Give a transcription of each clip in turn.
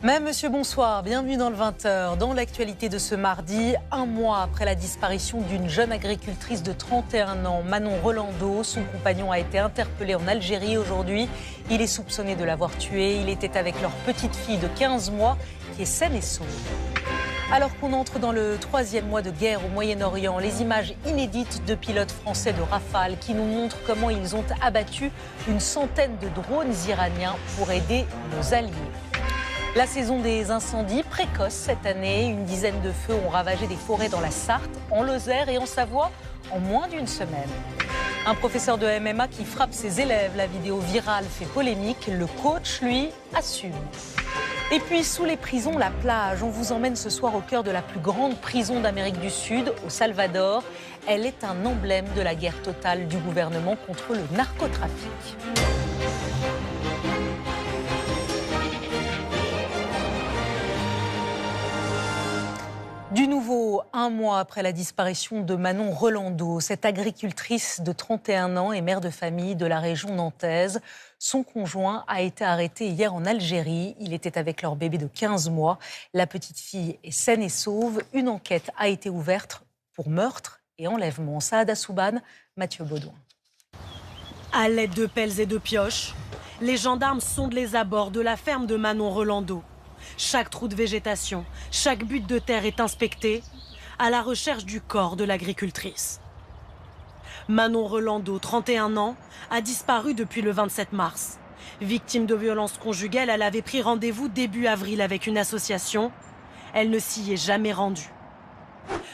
Monsieur, bonsoir, bienvenue dans le 20h. Dans l'actualité de ce mardi, un mois après la disparition d'une jeune agricultrice de 31 ans, Manon Rolando, son compagnon a été interpellé en Algérie aujourd'hui. Il est soupçonné de l'avoir tuée. Il était avec leur petite fille de 15 mois qui est saine et sauve. Alors qu'on entre dans le 3e mois de guerre au Moyen-Orient, les images inédites de pilotes français de Rafale qui nous montrent comment ils ont abattu une centaine de drones iraniens pour aider nos alliés. La saison des incendies précoce cette année. Une dizaine de feux ont ravagé des forêts dans la Sarthe, en Lozère et en Savoie en moins d'une semaine. Un professeur de MMA qui frappe ses élèves. La vidéo virale fait polémique. Le coach, lui, assume. Et puis, sous les prisons, la plage. On vous emmène ce soir au cœur de la plus grande prison d'Amérique du Sud, au Salvador. Elle est un emblème de la guerre totale du gouvernement contre le narcotrafic. Du nouveau, un mois après la disparition de Manon Rolando, cette agricultrice de 31 ans et mère de famille de la région nantaise, son conjoint a été arrêté hier en Algérie. Il était avec leur bébé de 15 mois. La petite fille est saine et sauve. Une enquête a été ouverte pour meurtre et enlèvement. Saada Souban, Mathieu Baudouin. À l'aide de pelles et de pioches, les gendarmes sondent les abords de la ferme de Manon Rolando. Chaque trou de végétation, chaque butte de terre est inspecté à la recherche du corps de l'agricultrice. Manon Rolando, 31 ans, a disparu depuis le 27 mars. Victime de violences conjugales, elle avait pris rendez-vous début avril avec une association. Elle ne s'y est jamais rendue.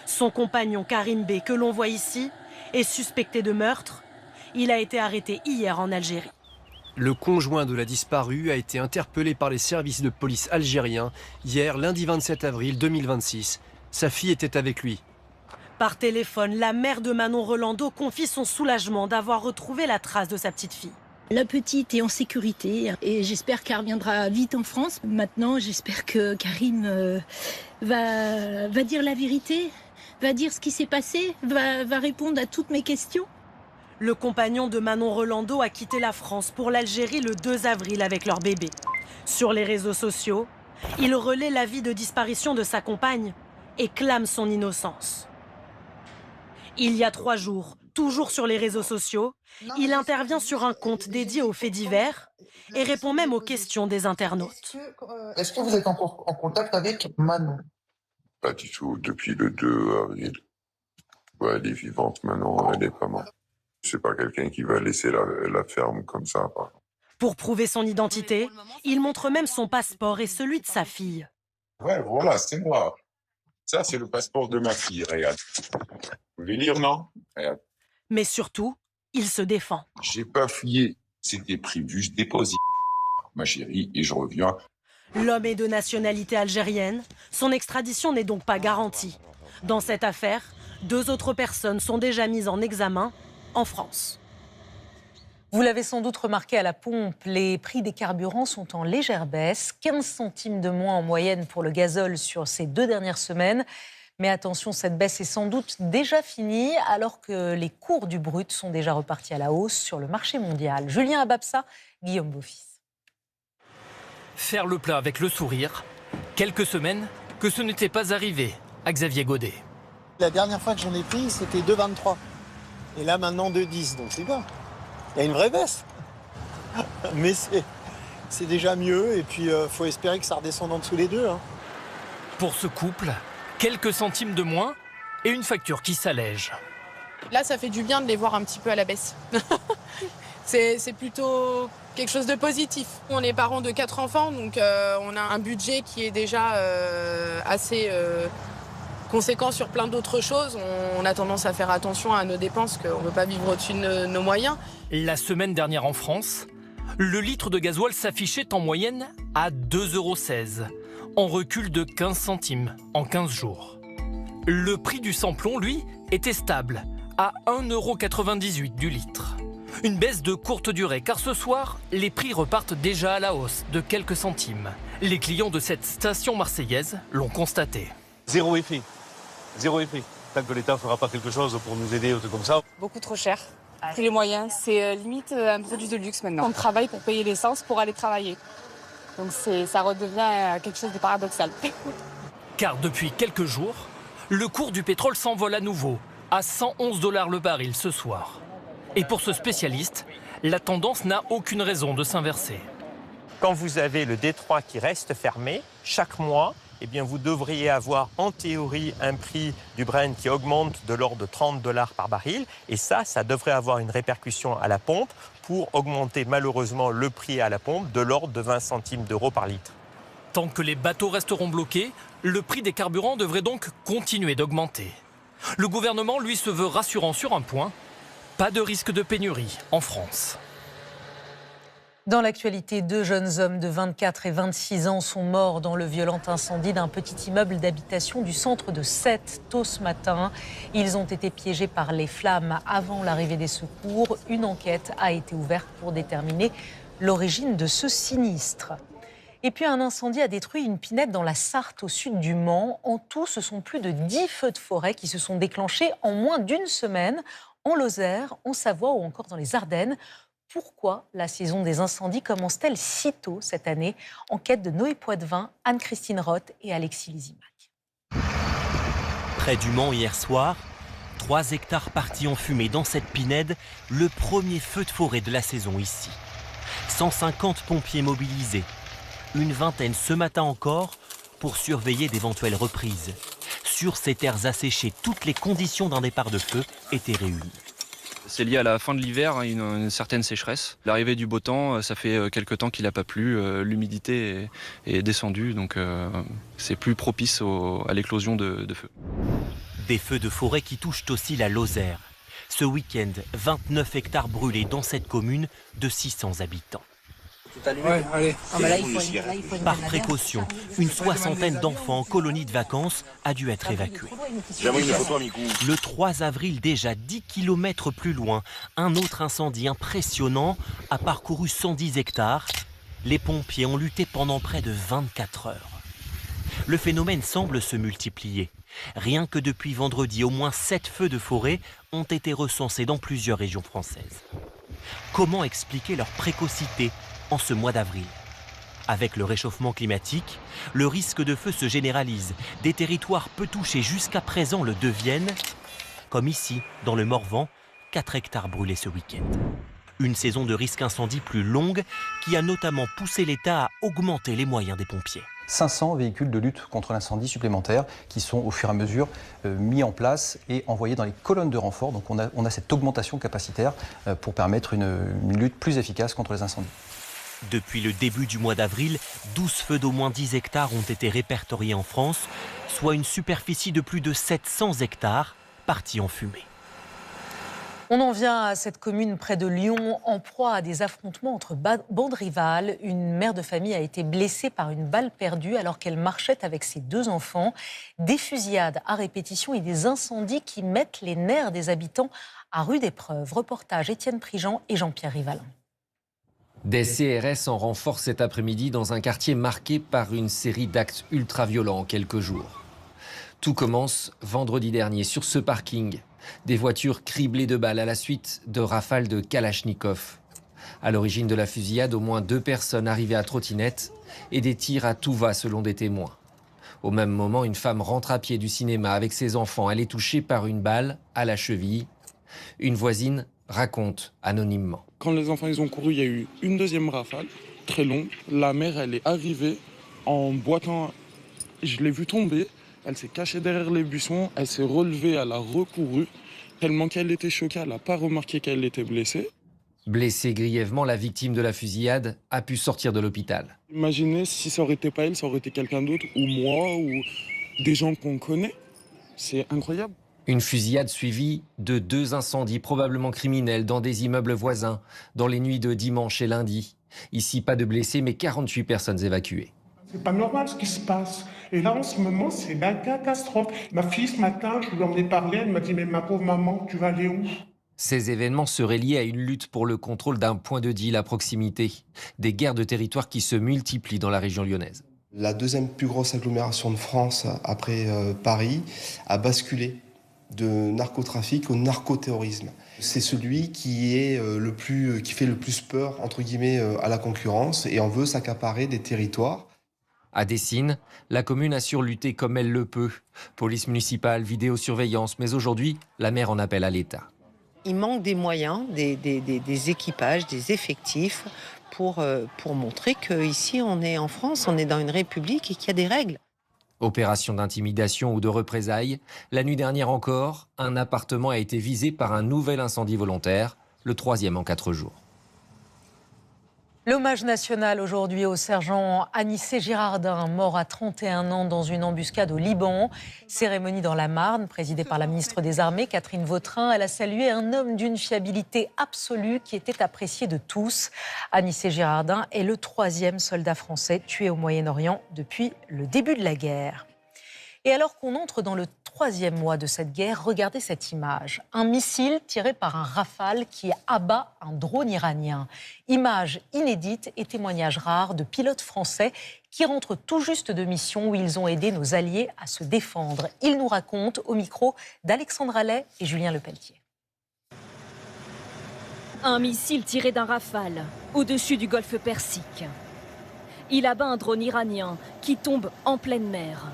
Son compagnon Karim B, que l'on voit ici, est suspecté de meurtre. Il a été arrêté hier en Algérie. Le conjoint de la disparue a été interpellé par les services de police algériens hier, lundi 27 avril 2026. Sa fille était avec lui. Par téléphone, la mère de Manon Rolando confie son soulagement d'avoir retrouvé la trace de sa petite fille. La petite est en sécurité et j'espère qu'elle reviendra vite en France. Maintenant, j'espère que Karim va dire la vérité, va dire ce qui s'est passé, va répondre à toutes mes questions. Le compagnon de Manon Rolando a quitté la France pour l'Algérie le 2 avril avec leur bébé. Sur les réseaux sociaux, il relaie l'avis de disparition de sa compagne et clame son innocence. Il y a 3 jours, toujours sur les réseaux sociaux, il intervient sur un compte dédié aux faits divers et répond même aux questions des internautes. Est-ce que vous êtes encore en contact avec Manon? Pas du tout, depuis le 2 avril. Ouais, elle est vivante maintenant, elle est pas morte. C'est pas quelqu'un qui va laisser la ferme comme ça. Pour prouver son identité, il montre même son passeport et celui de sa fille. Ouais, voilà, c'est moi. Ça, c'est le passeport de ma fille, regarde. Vous voulez lire, non? Regarde. Mais surtout, il se défend. J'ai pas fouillé. C'était prévu, je dépose ma chérie et je reviens. L'homme est de nationalité algérienne. Son extradition n'est donc pas garantie. Dans cette affaire, 2 autres personnes sont déjà mises en examen en France. Vous l'avez sans doute remarqué à la pompe, les prix des carburants sont en légère baisse. 15 centimes de moins en moyenne pour le gazole sur ces 2 dernières semaines. Mais attention, cette baisse est sans doute déjà finie alors que les cours du brut sont déjà repartis à la hausse sur le marché mondial. Julien Ababsa, Guillaume Beaufils. Faire le plein avec le sourire, quelques semaines que ce n'était pas arrivé à Xavier Godet. La dernière fois que j'en ai pris, c'était 2,23. Et là, maintenant, 2,10. Donc, c'est bien. Il y a une vraie baisse. Mais c'est déjà mieux. Et puis, faut espérer que ça redescende en dessous les 2. Hein. Pour ce couple, quelques centimes de moins et une facture qui s'allège. Là, ça fait du bien de les voir un petit peu à la baisse. C'est plutôt quelque chose de positif. On est parents de 4 enfants, donc on a un budget qui est déjà assez... conséquent sur plein d'autres choses. On a tendance à faire attention à nos dépenses, qu'on ne veut pas vivre au-dessus de nos moyens. La semaine dernière en France, le litre de gasoil s'affichait en moyenne à 2,16 €, en recul de 15 centimes en 15 jours. Le prix du samplon, lui, était stable, à 1,98 € du litre. Une baisse de courte durée, car ce soir, les prix repartent déjà à la hausse de quelques centimes. Les clients de cette station marseillaise l'ont constaté. Zéro effet. Zéro effet. Tant que l'État ne fera pas quelque chose pour nous aider ou tout comme ça. Beaucoup trop cher. Prix les moyens, c'est limite un produit de luxe maintenant. On travaille pour payer l'essence pour aller travailler. Donc ça redevient quelque chose de paradoxal. Car depuis quelques jours, le cours du pétrole s'envole à nouveau, à 111 $ le baril ce soir. Et pour ce spécialiste, la tendance n'a aucune raison de s'inverser. Quand vous avez le détroit qui reste fermé, chaque mois, eh bien, vous devriez avoir en théorie un prix du Brent qui augmente de l'ordre de 30 $ par baril. Et ça devrait avoir une répercussion à la pompe pour augmenter malheureusement le prix à la pompe de l'ordre de 20 centimes d'euros par litre. Tant que les bateaux resteront bloqués, le prix des carburants devrait donc continuer d'augmenter. Le gouvernement, lui, se veut rassurant sur un point. Pas de risque de pénurie en France. Dans l'actualité, 2 jeunes hommes de 24 et 26 ans sont morts dans le violent incendie d'un petit immeuble d'habitation du centre de Sète tôt ce matin. Ils ont été piégés par les flammes avant l'arrivée des secours. Une enquête a été ouverte pour déterminer l'origine de ce sinistre. Et puis un incendie a détruit une pinède dans la Sarthe au sud du Mans. En tout, ce sont plus de 10 feux de forêt qui se sont déclenchés en moins d'une semaine en Lozère, en Savoie ou encore dans les Ardennes. Pourquoi la saison des incendies commence-t-elle si tôt cette année? Enquête de Noé Poitvin, Anne-Christine Roth et Alexis Lézimac. Près du Mans hier soir, 3 hectares partis en fumée dans cette pinède, le premier feu de forêt de la saison ici. 150 pompiers mobilisés, une vingtaine ce matin encore pour surveiller d'éventuelles reprises. Sur ces terres asséchées, toutes les conditions d'un départ de feu étaient réunies. C'est lié à la fin de l'hiver, une certaine sécheresse. L'arrivée du beau temps, ça fait quelques temps qu'il n'a pas plu, l'humidité est descendue, donc c'est plus propice à l'éclosion de feux. Des feux de forêt qui touchent aussi la Lozère. Ce week-end, 29 hectares brûlés dans cette commune de 600 habitants. Ouais, allez. Par précaution, une soixantaine d'enfants en colonie de vacances a dû être évacués. Le 3 avril, déjà 10 km plus loin, un autre incendie impressionnant a parcouru 110 hectares. Les pompiers ont lutté pendant près de 24 heures. Le phénomène semble se multiplier. Rien que depuis vendredi, au moins 7 feux de forêt ont été recensés dans plusieurs régions françaises. Comment expliquer leur précocité en ce mois d'avril? Avec le réchauffement climatique, le risque de feu se généralise. Des territoires peu touchés jusqu'à présent le deviennent, comme ici, dans le Morvan, 4 hectares brûlés ce week-end. Une saison de risque incendie plus longue qui a notamment poussé l'État à augmenter les moyens des pompiers. 500 véhicules de lutte contre l'incendie supplémentaires qui sont au fur et à mesure mis en place et envoyés dans les colonnes de renfort. Donc on a cette augmentation capacitaire pour permettre une lutte plus efficace contre les incendies. Depuis le début du mois d'avril, 12 feux d'au moins 10 hectares ont été répertoriés en France, soit une superficie de plus de 700 hectares partis en fumée. On en vient à cette commune près de Lyon, en proie à des affrontements entre bandes rivales. Une mère de famille a été blessée par une balle perdue alors qu'elle marchait avec ses 2 enfants. Des fusillades à répétition et des incendies qui mettent les nerfs des habitants à rude épreuve. Reportage Étienne Prigent et Jean-Pierre Rivalin. Des CRS en renfort cet après-midi dans un quartier marqué par une série d'actes ultra-violents en quelques jours. Tout commence vendredi dernier sur ce parking. Des voitures criblées de balles à la suite de rafales de Kalachnikov. À l'origine de la fusillade, au moins 2 personnes arrivées à trottinette et des tirs à tout va selon des témoins. Au même moment, une femme rentre à pied du cinéma avec ses enfants. Elle est touchée par une balle à la cheville. Une voisine raconte anonymement. Quand les enfants ils ont couru, il y a eu une deuxième rafale, très longue. La mère, elle est arrivée en boitant. Je l'ai vue tomber. Elle s'est cachée derrière les buissons. Elle s'est relevée, elle a recouru. Tellement qu'elle était choquée, elle n'a pas remarqué qu'elle était blessée. Blessée grièvement, la victime de la fusillade a pu sortir de l'hôpital. Imaginez si ça aurait été pas elle, ça aurait été quelqu'un d'autre, ou moi, ou des gens qu'on connaît. C'est incroyable. Une fusillade suivie de 2 incendies probablement criminels dans des immeubles voisins dans les nuits de dimanche et lundi. Ici, pas de blessés, mais 48 personnes évacuées. C'est pas normal ce qui se passe. Et là, en ce moment, c'est la catastrophe. Ma fille, ce matin, je lui en ai parlé, elle m'a dit « Mais ma pauvre maman, tu vas aller où ?» Ces événements seraient liés à une lutte pour le contrôle d'un point de deal à proximité. Des guerres de territoire qui se multiplient dans la région lyonnaise. La deuxième plus grosse agglomération de France, après Paris, a basculé de narcotrafic au narcoterrorisme. C'est celui qui fait le plus peur, entre guillemets, à la concurrence et en veut s'accaparer des territoires. À Dessines, la commune assure lutter comme elle le peut. Police municipale, vidéosurveillance, mais aujourd'hui, la maire en appelle à l'État. Il manque des moyens, des équipages, des effectifs pour montrer qu'ici, on est en France, on est dans une république et qu'il y a des règles. Opération d'intimidation ou de représailles. La nuit dernière encore, un appartement a été visé par un nouvel incendie volontaire, le 3e en 4 jours. L'hommage national aujourd'hui au sergent Anissé Girardin, mort à 31 ans dans une embuscade au Liban. Cérémonie dans la Marne, présidée par la ministre des Armées, Catherine Vautrin. Elle a salué un homme d'une fiabilité absolue qui était apprécié de tous. Anissé Girardin est le 3e soldat français tué au Moyen-Orient depuis le début de la guerre. Et alors qu'on entre dans le 3e mois de cette guerre, regardez cette image. Un missile tiré par un Rafale qui abat un drone iranien. Image inédite et témoignage rare de pilotes français qui rentrent tout juste de mission où ils ont aidé nos alliés à se défendre. Ils nous racontent au micro d'Alexandre Allais et Julien Lepelletier. Un missile tiré d'un Rafale au-dessus du golfe Persique. Il abat un drone iranien qui tombe en pleine mer.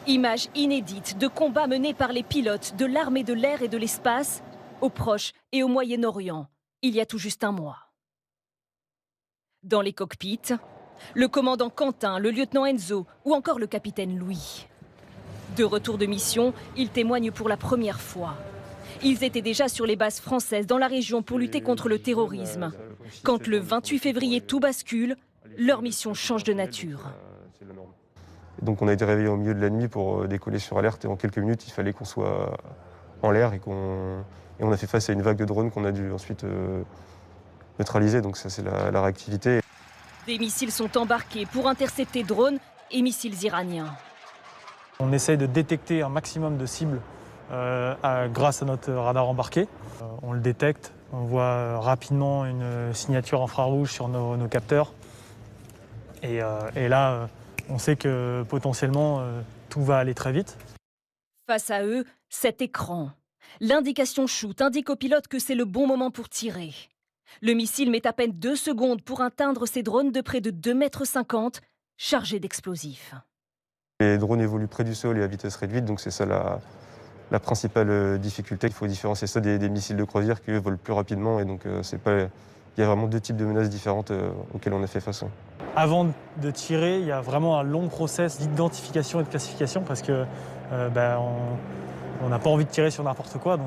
Image inédite de combats menés par les pilotes de l'armée de l'air et de l'espace au Proche et au Moyen-Orient, il y a tout juste un mois. Dans les cockpits, le commandant Quentin, le lieutenant Enzo ou encore le capitaine Louis. De retour de mission, ils témoignent pour la première fois. Ils étaient déjà sur les bases françaises dans la région pour lutter contre le terrorisme. Quand le 28 février tout bascule, leur mission change de nature. Donc on a été réveillé au milieu de la nuit pour décoller sur alerte et en quelques minutes il fallait qu'on soit en l'air et on a fait face à une vague de drones qu'on a dû ensuite neutraliser, donc ça c'est la réactivité. Des missiles sont embarqués pour intercepter drones et missiles iraniens. On essaye de détecter un maximum de cibles grâce à notre radar embarqué. On le détecte, on voit rapidement une signature infrarouge sur nos capteurs et là on sait que potentiellement, tout va aller très vite. Face à eux, cet écran. L'indication shoot indique au pilote que c'est le bon moment pour tirer. Le missile met à peine 2 secondes pour atteindre ces drones de près de 2,50 m, chargés d'explosifs. Les drones évoluent près du sol et à vitesse réduite, donc c'est ça la principale difficulté. Il faut différencier ça des missiles de croisière qui eux, volent plus rapidement. Et donc, il y a vraiment 2 types de menaces différentes auxquelles on a fait face. Avant de tirer, il y a vraiment un long process d'identification et de classification parce que on n'a pas envie de tirer sur n'importe quoi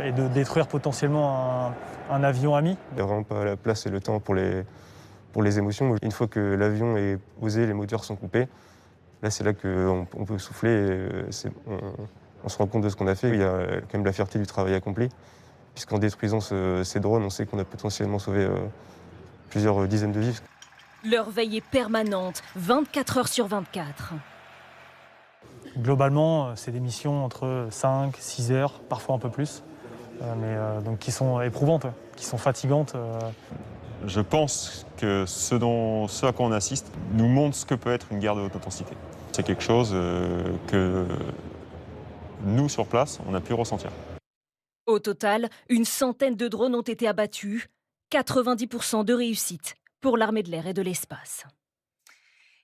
et de détruire potentiellement un avion ami. Il n'y a vraiment pas la place et le temps pour les émotions. Une fois que l'avion est posé, les moteurs sont coupés, là c'est là qu'on peut souffler et on se rend compte de ce qu'on a fait. Il y a quand même la fierté du travail accompli, puisqu'en détruisant ces drones, on sait qu'on a potentiellement sauvé plusieurs dizaines de vies. Leur veille est permanente, 24 heures sur 24. Globalement, c'est des missions entre 5, 6 heures, parfois un peu plus, donc qui sont éprouvantes, qui sont fatigantes. Je pense que ce à quoi on assiste nous montre ce que peut être une guerre de haute intensité. C'est quelque chose que nous, sur place, on a pu ressentir. Au total, une centaine de drones ont été abattus, 90% de réussite pour l'armée de l'air et de l'espace.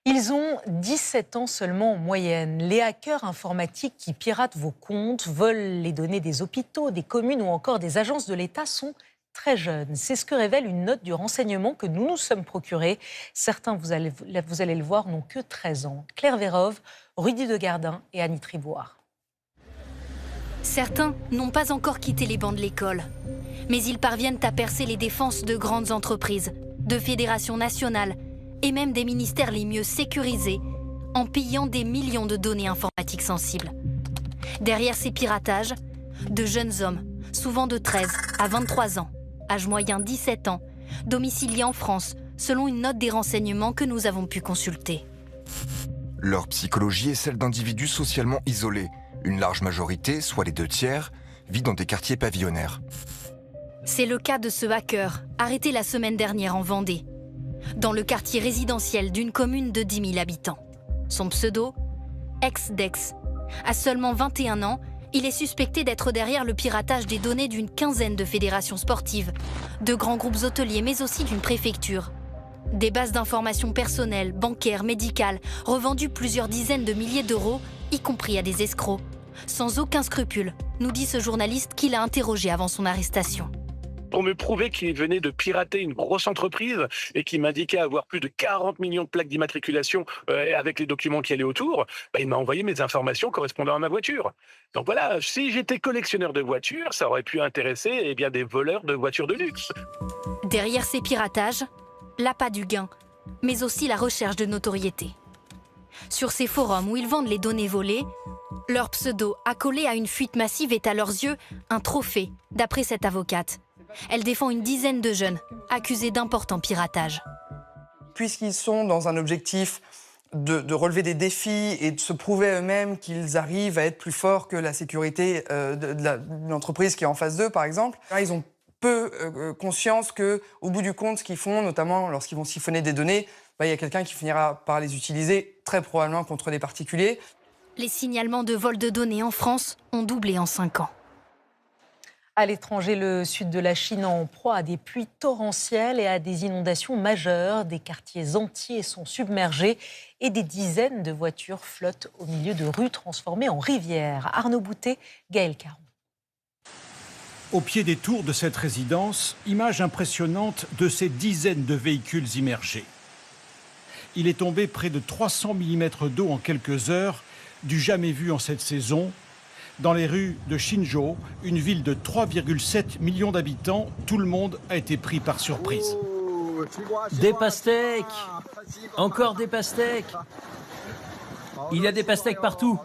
Ils ont 17 ans seulement en moyenne. Les hackers informatiques qui piratent vos comptes, volent les données des hôpitaux, des communes ou encore des agences de l'État sont très jeunes. C'est ce que révèle une note du renseignement que nous nous sommes procurés. Certains, vous allez le voir, n'ont que 13 ans. Claire Vérove, Rudy Degardin et Annie Triboire. Certains n'ont pas encore quitté les bancs de l'école, mais ils parviennent à percer les défenses de grandes entreprises, de fédérations nationales et même des ministères les mieux sécurisés en pillant des millions de données informatiques sensibles. Derrière ces piratages, de jeunes hommes, souvent de 13 à 23 ans, âge moyen 17 ans, domiciliés en France, selon une note des renseignements que nous avons pu consulter. Leur psychologie est celle d'individus socialement isolés. Une large majorité, soit les 2/3, vit dans des quartiers pavillonnaires. C'est le cas de ce hacker, arrêté la semaine dernière en Vendée, dans le quartier résidentiel d'une commune de 10 000 habitants. Son pseudo, Ex-Dex. À seulement 21 ans, Il est suspecté d'être derrière le piratage des données d'une quinzaine de fédérations sportives, de grands groupes hôteliers, mais aussi d'une préfecture. Des bases d'informations personnelles, bancaires, médicales, revendues plusieurs dizaines de milliers d'euros, y compris à des escrocs. Sans aucun scrupule, nous dit ce journaliste qui l'a interrogé avant son arrestation. Pour me prouver qu'il venait de pirater une grosse entreprise et qu'il m'indiquait avoir plus de 40 millions de plaques d'immatriculation avec les documents qui allaient autour, il m'a envoyé mes informations correspondant à ma voiture. Donc voilà, si j'étais collectionneur de voitures, ça aurait pu intéresser des voleurs de voitures de luxe. Derrière ces piratages, l'appât du gain, mais aussi la recherche de notoriété. Sur ces forums où ils vendent les données volées, leur pseudo accolé à une fuite massive est à leurs yeux un trophée, d'après cette avocate. Elle défend une dizaine de jeunes accusés d'importants piratages. Puisqu'ils sont dans un objectif de relever des défis et de se prouver à eux-mêmes qu'ils arrivent à être plus forts que la sécurité de l'entreprise qui est en face d'eux, par exemple, ils ont peu conscience qu'au bout du compte, ce qu'ils font, notamment lorsqu'ils vont siphonner des données, il y a quelqu'un qui finira par les utiliser, très probablement contre des particuliers. Les signalements de vol de données en France ont doublé en 5 ans. À l'étranger, le sud de la Chine en proie à des pluies torrentielles et à des inondations majeures. Des quartiers entiers sont submergés et des dizaines de voitures flottent au milieu de rues transformées en rivières. Arnaud Boutet, Gaël Caron. Au pied des tours de cette résidence, image impressionnante de ces dizaines de véhicules immergés. Il est tombé près de 300 mm d'eau en quelques heures, du jamais vu en cette saison. Dans les rues de Xinzhou, une ville de 3,7 millions d'habitants, tout le monde a été pris par surprise. Des pastèques! Encore des pastèques! Il y a des pastèques partout!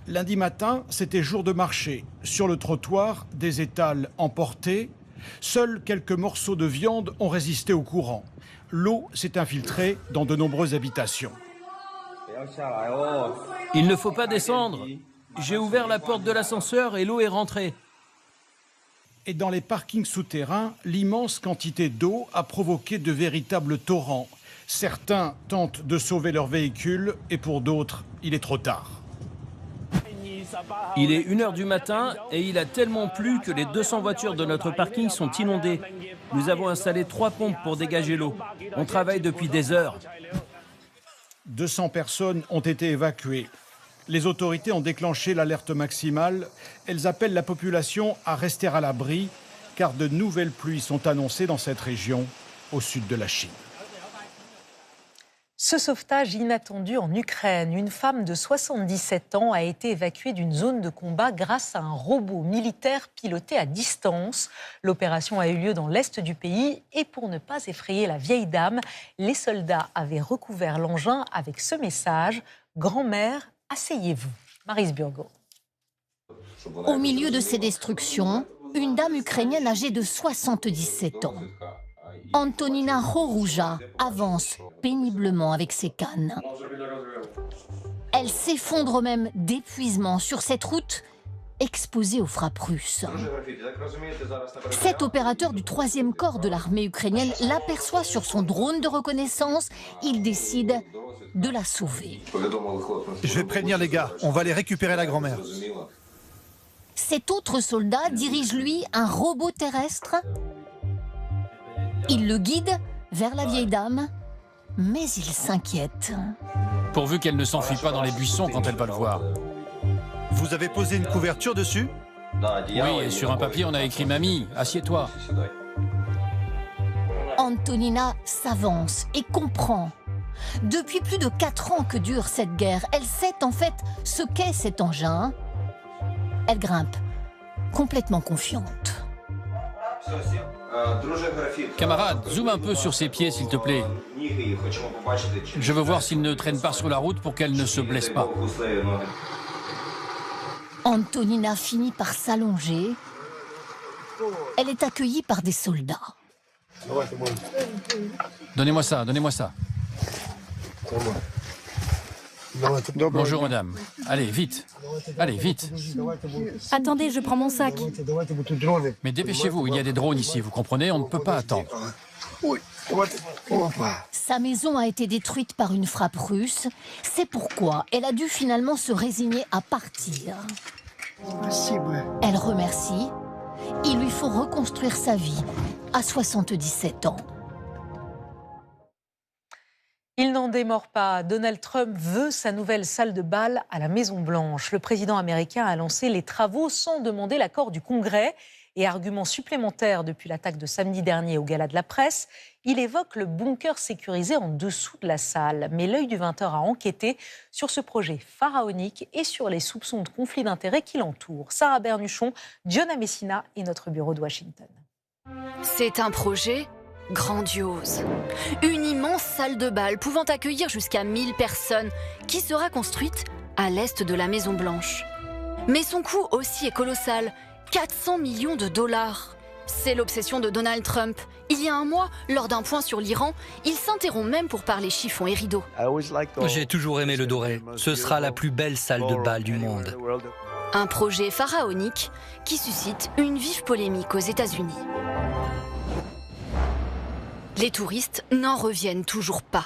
Lundi matin, c'était jour de marché. Sur le trottoir, des étals emportés. Seuls quelques morceaux de viande ont résisté au courant. L'eau s'est infiltrée dans de nombreuses habitations. Il ne faut pas descendre. J'ai ouvert la porte de l'ascenseur et l'eau est rentrée. Et dans les parkings souterrains, l'immense quantité d'eau a provoqué de véritables torrents. Certains tentent de sauver leur véhicule et pour d'autres, il est trop tard. Il est 1h du matin et il a tellement plu que les 200 voitures de notre parking sont inondées. Nous avons installé 3 pompes pour dégager l'eau. On travaille depuis des heures. 200 personnes ont été évacuées. Les autorités ont déclenché l'alerte maximale. Elles appellent la population à rester à l'abri car de nouvelles pluies sont annoncées dans cette région au sud de la Chine. Ce sauvetage inattendu en Ukraine, une femme de 77 ans a été évacuée d'une zone de combat grâce à un robot militaire piloté à distance. L'opération a eu lieu dans l'est du pays et pour ne pas effrayer la vieille dame, les soldats avaient recouvert l'engin avec ce message « Grand-mère, asseyez-vous ». Maryse Burgot. Au milieu de ces destructions, une dame ukrainienne âgée de 77 ans. Antonina Horouja avance péniblement avec ses cannes. Elle s'effondre même d'épuisement sur cette route exposée aux frappes russes. Cet opérateur du 3e corps de l'armée ukrainienne l'aperçoit sur son drone de reconnaissance. Il décide de la sauver. Je vais prévenir les gars, on va aller récupérer la grand-mère. Cet autre soldat dirige, lui, un robot terrestre. Il le guide vers la vieille dame, mais il s'inquiète. Pourvu qu'elle ne s'enfuit pas dans les buissons quand elle va le voir. Vous avez posé une couverture dessus? Oui, et sur un papier, on a écrit « Mamie, assieds-toi ». Antonina s'avance et comprend. Depuis plus de 4 ans que dure cette guerre, elle sait en fait ce qu'est cet engin. Elle grimpe, complètement confiante. Camarade, zoome un peu sur ses pieds, s'il te plaît. Je veux voir s'il ne traîne pas sur la route pour qu'elle ne se blesse pas. Antonina finit par s'allonger. Elle est accueillie par des soldats. Donnez-moi ça, donnez-moi ça. Bonjour madame. Allez, vite. Allez, vite. Attendez, je prends mon sac. Mais dépêchez-vous, il y a des drones ici, vous comprenez? On ne peut pas attendre. Sa maison a été détruite par une frappe russe. C'est pourquoi elle a dû finalement se résigner à partir. Elle remercie. Il lui faut reconstruire sa vie à 77 ans. Il n'en démord pas. Donald Trump veut sa nouvelle salle de bal à la Maison-Blanche. Le président américain a lancé les travaux sans demander l'accord du Congrès. Et argument supplémentaire depuis l'attaque de samedi dernier au Gala de la Presse, il évoque le bunker sécurisé en dessous de la salle. Mais l'œil du 20h a enquêté sur ce projet pharaonique et sur les soupçons de conflit d'intérêts qui l'entourent. Sarah Bernuchon, Diona Messina et notre bureau de Washington. C'est un projet grandiose. Une immense salle de bal pouvant accueillir jusqu'à 1000 personnes qui sera construite à l'est de la Maison-Blanche. Mais son coût aussi est colossal. 400 millions de dollars. C'est l'obsession de Donald Trump. Il y a un mois, lors d'un point sur l'Iran, il s'interrompt même pour parler chiffon et rideaux. J'ai toujours aimé le doré. Ce sera la plus belle salle de bal du monde. Un projet pharaonique qui suscite une vive polémique aux États-Unis. Les touristes n'en reviennent toujours pas.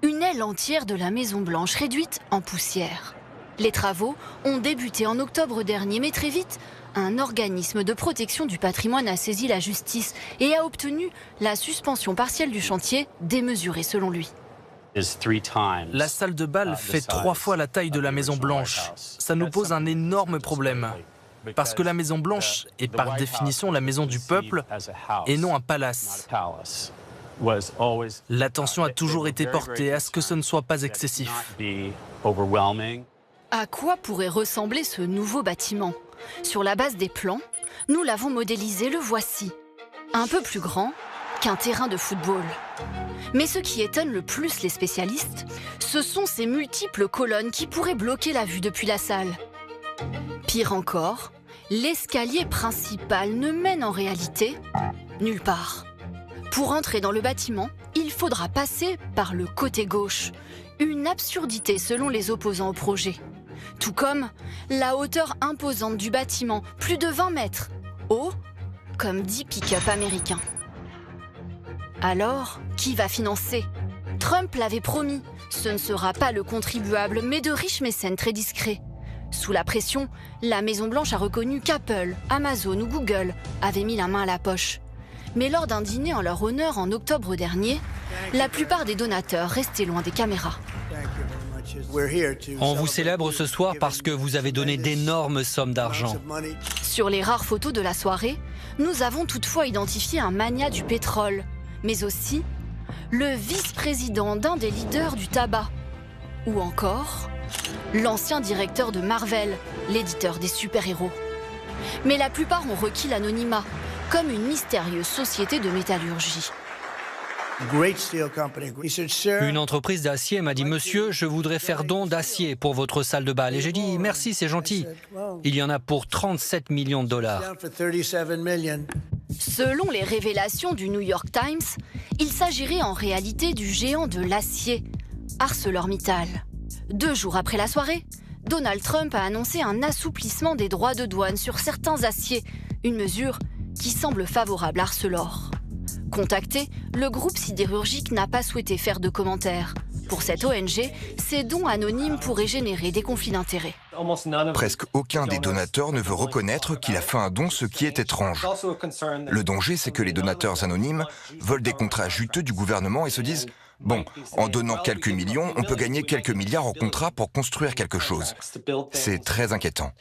Une aile entière de la Maison-Blanche réduite en poussière. Les travaux ont débuté en octobre dernier, mais très vite, un organisme de protection du patrimoine a saisi la justice et a obtenu la suspension partielle du chantier, démesurée selon lui. La salle de bal fait 3 fois la taille de la Maison-Blanche. Ça nous pose un énorme problème. Parce que la Maison-Blanche est par définition la maison du peuple et non un palace. L'attention a toujours été portée à ce que ce ne soit pas excessif. À quoi pourrait ressembler ce nouveau bâtiment ? Sur la base des plans, nous l'avons modélisé, le voici. Un peu plus grand qu'un terrain de football. Mais ce qui étonne le plus les spécialistes, ce sont ces multiples colonnes qui pourraient bloquer la vue depuis la salle. Pire encore, l'escalier principal ne mène en réalité nulle part. Pour entrer dans le bâtiment, il faudra passer par le côté gauche. Une absurdité selon les opposants au projet. Tout comme la hauteur imposante du bâtiment, plus de 20 mètres, haut comme 10 pick-up américains. Alors, qui va financer ? Trump l'avait promis, ce ne sera pas le contribuable, mais de riches mécènes très discrets. Sous la pression, la Maison-Blanche a reconnu qu'Apple, Amazon ou Google avaient mis la main à la poche. Mais lors d'un dîner en leur honneur en octobre dernier, la plupart des donateurs restaient loin des caméras. On vous célèbre ce soir parce que vous avez donné d'énormes sommes d'argent. Sur les rares photos de la soirée, nous avons toutefois identifié un magnat du pétrole, mais aussi le vice-président d'un des leaders du tabac, ou encore l'ancien directeur de Marvel, l'éditeur des super-héros. Mais la plupart ont requis l'anonymat, comme une mystérieuse société de métallurgie. Une entreprise d'acier m'a dit « Monsieur, je voudrais faire don d'acier pour votre salle de bal. » Et j'ai dit « Merci, c'est gentil. » Il y en a pour 37 millions de dollars. Selon les révélations du New York Times, il s'agirait en réalité du géant de l'acier, ArcelorMittal. 2 jours après la soirée, Donald Trump a annoncé un assouplissement des droits de douane sur certains aciers, une mesure qui semble favorable à Arcelor. Contacté, le groupe sidérurgique n'a pas souhaité faire de commentaires. Pour cette ONG, ces dons anonymes pourraient générer des conflits d'intérêts. Presque aucun des donateurs ne veut reconnaître qu'il a fait un don, ce qui est étrange. Le danger, c'est que les donateurs anonymes veulent des contrats juteux du gouvernement et se disent « Bon, en donnant quelques millions, on peut gagner quelques milliards en contrat pour construire quelque chose. » C'est très inquiétant.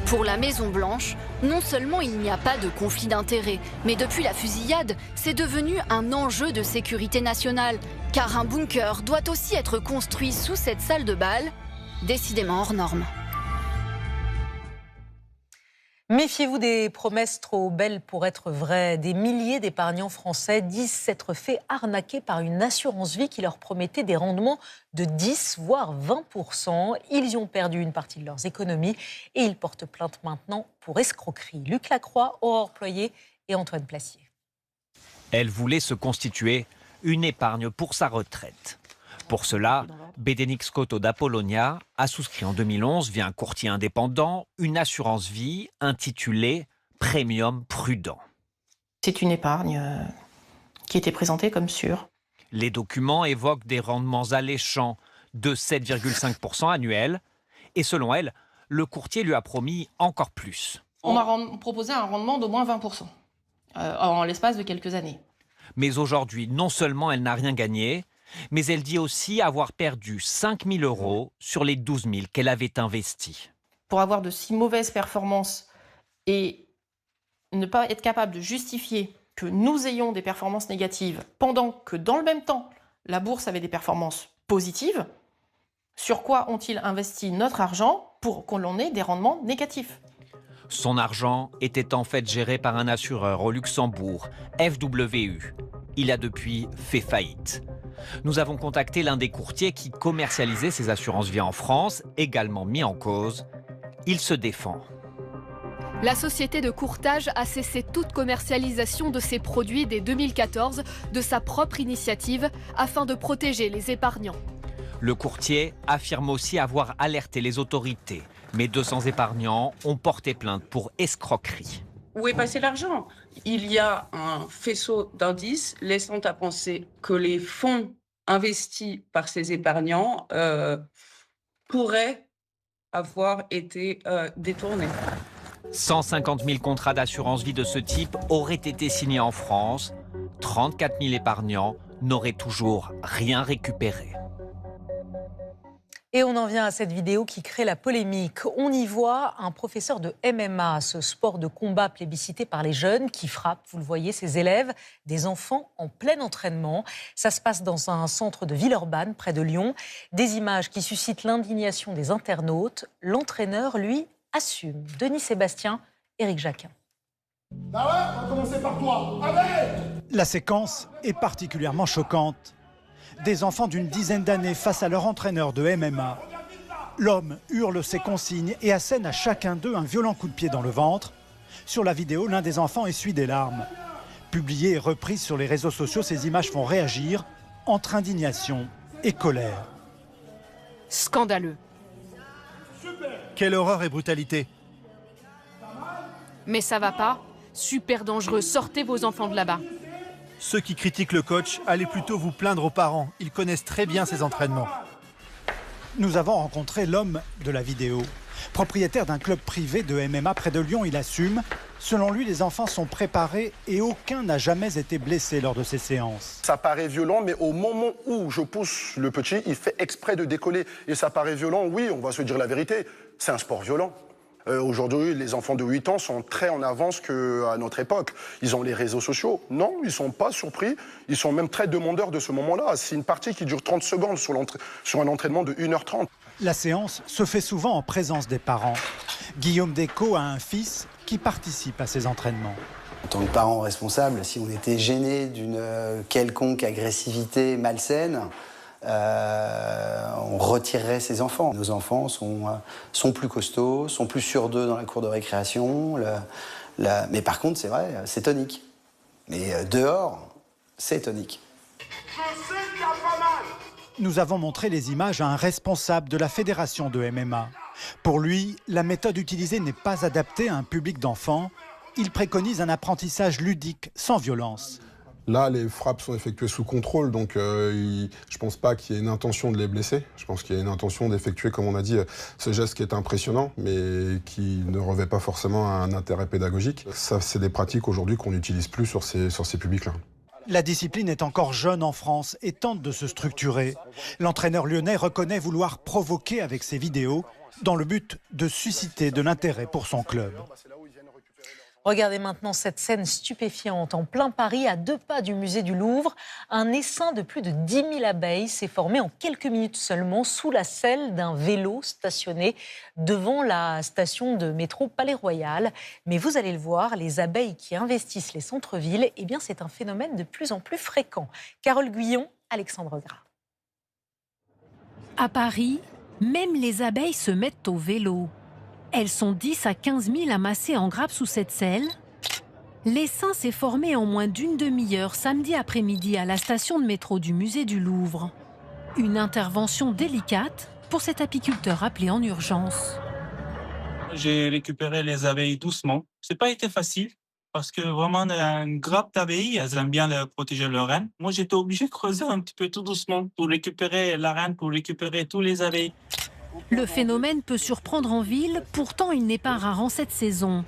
Pour la Maison-Blanche, non seulement il n'y a pas de conflit d'intérêts, mais depuis la fusillade, c'est devenu un enjeu de sécurité nationale, car un bunker doit aussi être construit sous cette salle de bal, décidément hors norme. Méfiez-vous des promesses trop belles pour être vraies. Des milliers d'épargnants français disent s'être fait arnaquer par une assurance vie qui leur promettait des rendements de 10 voire 20%. Ils y ont perdu une partie de leurs économies et ils portent plainte maintenant pour escroquerie. Luc Lacroix, Aurore Ployer et Antoine Placier. Elle voulait se constituer une épargne pour sa retraite. Pour cela, Bédénix Coto d'Apollonia a souscrit en 2011 via un courtier indépendant une assurance vie intitulée Premium Prudent. C'est une épargne qui était présenté comme sûr. Les documents évoquent des rendements alléchants de 7,5% annuels. Et selon elle, le courtier lui a promis encore plus. On m'a proposé un rendement d'au moins 20% en l'espace de quelques années. Mais aujourd'hui, non seulement elle n'a rien gagné, mais elle dit aussi avoir perdu 5 000 € sur les 12 000 qu'elle avait investis. Pour avoir de si mauvaises performances et ne pas être capable de justifier que nous ayons des performances négatives pendant que dans le même temps, la bourse avait des performances positives, sur quoi ont-ils investi notre argent pour qu'on ait des rendements négatifs? Son argent était en fait géré par un assureur au Luxembourg, FWU. Il a depuis fait faillite. Nous avons contacté l'un des courtiers qui commercialisait ces assurances vie en France, également mis en cause. Il se défend. La société de courtage a cessé toute commercialisation de ses produits dès 2014 de sa propre initiative afin de protéger les épargnants. Le courtier affirme aussi avoir alerté les autorités. Mais 200 épargnants ont porté plainte pour escroquerie. Où est passé l'argent? Il y a un faisceau d'indices laissant à penser que les fonds investis par ces épargnants pourraient avoir été détournés. 150 000 contrats d'assurance vie de ce type auraient été signés en France. 34 000 épargnants n'auraient toujours rien récupéré. Et on en vient à cette vidéo qui crée la polémique. On y voit un professeur de MMA, ce sport de combat plébiscité par les jeunes, qui frappe, vous le voyez, ses élèves, des enfants en plein entraînement. Ça se passe dans un centre de Villeurbanne, près de Lyon. Des images qui suscitent l'indignation des internautes. L'entraîneur, lui, assume. Denis Sébastien, Éric Jacquin. Ah ouais, on va commencer par toi. Allez! La séquence est particulièrement choquante. Des enfants d'une dizaine d'années face à leur entraîneur de MMA. L'homme hurle ses consignes et assène à chacun d'eux un violent coup de pied dans le ventre. Sur la vidéo, l'un des enfants essuie des larmes. Publiées et reprises sur les réseaux sociaux, ces images font réagir entre indignation et colère. Scandaleux. Quelle horreur et brutalité. Mais ça va pas. Super dangereux. Sortez vos enfants de là-bas. Ceux qui critiquent le coach, allez plutôt vous plaindre aux parents. Ils connaissent très bien ces entraînements. Nous avons rencontré l'homme de la vidéo. Propriétaire d'un club privé de MMA près de Lyon, il assume. Selon lui, les enfants sont préparés et aucun n'a jamais été blessé lors de ces séances. Ça paraît violent, mais au moment où je pousse le petit, il fait exprès de décoller. Et ça paraît violent, oui, on va se dire la vérité. C'est un sport violent. Aujourd'hui, les enfants de 8 ans sont très en avance qu'à notre époque. Ils ont les réseaux sociaux. Non, ils ne sont pas surpris. Ils sont même très demandeurs de ce moment-là. C'est une partie qui dure 30 secondes sur un entraînement de 1h30. La séance se fait souvent en présence des parents. Guillaume Descaux a un fils qui participe à ces entraînements. En tant que parent responsable, si on était gêné d'une quelconque agressivité malsaine, on retirerait ses enfants. Nos enfants sont plus costauds, sont plus sûrs d'eux dans la cour de récréation. Mais par contre, c'est vrai, c'est tonique. Mais dehors, c'est tonique. Nous avons montré les images à un responsable de la fédération de MMA. Pour lui, la méthode utilisée n'est pas adaptée à un public d'enfants. Il préconise un apprentissage ludique, sans violence. Là, les frappes sont effectuées sous contrôle, donc je ne pense pas qu'il y ait une intention de les blesser. Je pense qu'il y a une intention d'effectuer, comme on a dit, ce geste qui est impressionnant, mais qui ne revêt pas forcément un intérêt pédagogique. Ça, c'est des pratiques aujourd'hui qu'on n'utilise plus sur ces publics-là. La discipline est encore jeune en France et tente de se structurer. L'entraîneur lyonnais reconnaît vouloir provoquer avec ses vidéos dans le but de susciter de l'intérêt pour son club. Regardez maintenant cette scène stupéfiante en plein Paris, à 2 pas du musée du Louvre. Un essaim de plus de 10 000 abeilles s'est formé en quelques minutes seulement sous la selle d'un vélo stationné devant la station de métro Palais-Royal. Mais vous allez le voir, les abeilles qui investissent les centres-villes, eh bien c'est un phénomène de plus en plus fréquent. Carole Guyon, Alexandre Gras. À Paris, même les abeilles se mettent au vélo. Elles sont 10 à 15 000 amassées en grappe sous cette selle. L'essaim s'est formé en moins d'une demi-heure samedi après-midi à la station de métro du musée du Louvre. Une intervention délicate pour cet apiculteur appelé en urgence. J'ai récupéré les abeilles doucement. C'est pas été facile parce que vraiment, il y a une grappe d'abeilles, elles aiment bien protéger leur reine. Moi, j'étais obligé de creuser un petit peu tout doucement pour récupérer la reine, pour récupérer tous les abeilles. Le phénomène peut surprendre en ville, pourtant il n'est pas rare en cette saison.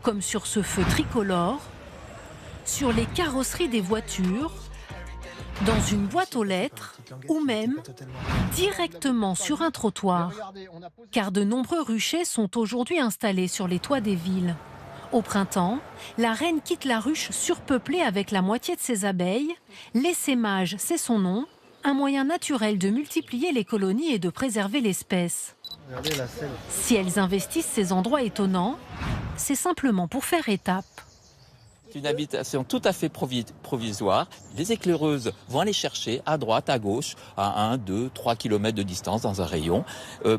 Comme sur ce feu tricolore, sur les carrosseries des voitures, dans une boîte aux lettres ou même directement sur un trottoir. Car de nombreux ruchers sont aujourd'hui installés sur les toits des villes. Au printemps, la reine quitte la ruche surpeuplée avec la moitié de ses abeilles. L'essaimage, c'est son nom, un moyen naturel de multiplier les colonies et de préserver l'espèce. Si elles investissent ces endroits étonnants, c'est simplement pour faire étape. C'est une habitation tout à fait provisoire. Les éclaireuses vont aller chercher à droite, à gauche, à 1, 2, 3 km de distance dans un rayon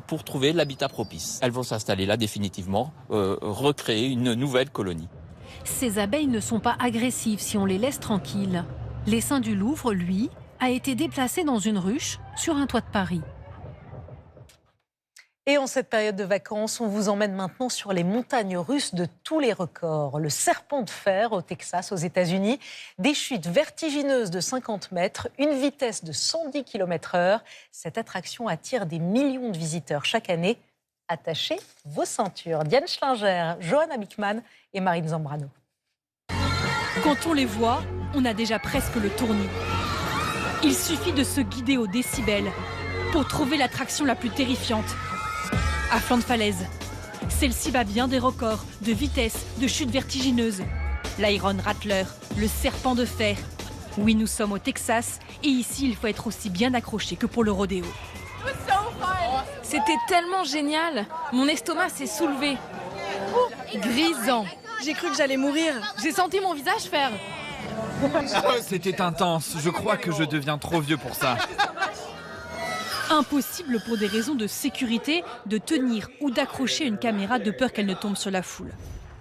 pour trouver l'habitat propice. Elles vont s'installer là définitivement, recréer une nouvelle colonie. Ces abeilles ne sont pas agressives si on les laisse tranquilles. L'essaim du Louvre, lui, a été déplacé dans une ruche sur un toit de Paris. Et en cette période de vacances, on vous emmène maintenant sur les montagnes russes de tous les records. Le serpent de fer au Texas, aux États-Unis, des chutes vertigineuses de 50 mètres, une vitesse de 110 km/h. Cette attraction attire des millions de visiteurs chaque année. Attachez vos ceintures. Diane Schlinger, Johanna Bickman et Marine Zambrano. Quand on les voit, on a déjà presque le tournis. Il suffit de se guider au décibel pour trouver l'attraction la plus terrifiante. À flanc de falaise, celle-ci bat bien des records de vitesse, de chute vertigineuse. L'Iron Rattler, le serpent de fer. Oui, nous sommes au Texas et ici, il faut être aussi bien accroché que pour le rodéo. C'était tellement génial. Mon estomac s'est soulevé. Grisant. J'ai cru que j'allais mourir. J'ai senti mon visage faire. C'était intense. Je crois que je deviens trop vieux pour ça. Impossible pour des raisons de sécurité de tenir ou d'accrocher une caméra de peur qu'elle ne tombe sur la foule.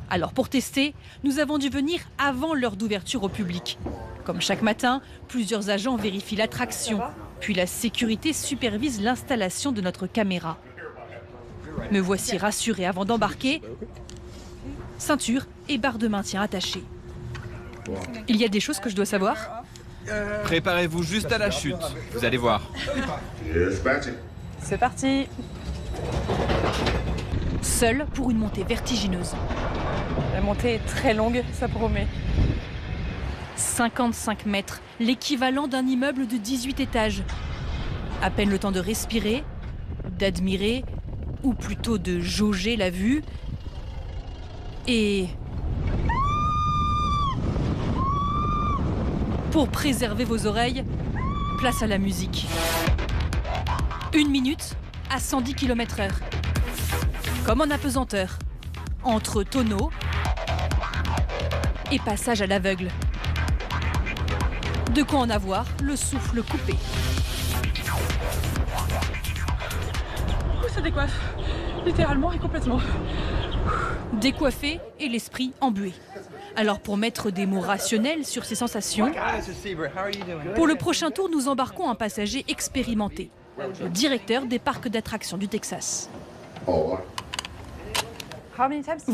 Alors pour tester, nous avons dû venir avant l'heure d'ouverture au public. Comme chaque matin, plusieurs agents vérifient l'attraction, puis la sécurité supervise l'installation de notre caméra. Me voici rassurée avant d'embarquer. Ceinture et barre de maintien attachées. Il y a des choses que je dois savoir ? Préparez-vous juste à la chute, vous allez voir. C'est parti. Seule pour une montée vertigineuse. La montée est très longue, ça promet. 55 mètres, l'équivalent d'un immeuble de 18 étages. À peine le temps de respirer, d'admirer, ou plutôt de jauger la vue. Et pour préserver vos oreilles, place à la musique. 1 minute à 110 km/h. Comme en apesanteur, entre tonneaux et passage à l'aveugle. De quoi en avoir le souffle coupé. Ça décoiffe, littéralement et complètement. Décoiffé et l'esprit embué. Alors pour mettre des mots rationnels sur ces sensations, pour le prochain tour, nous embarquons un passager expérimenté, le directeur des parcs d'attractions du Texas. Vous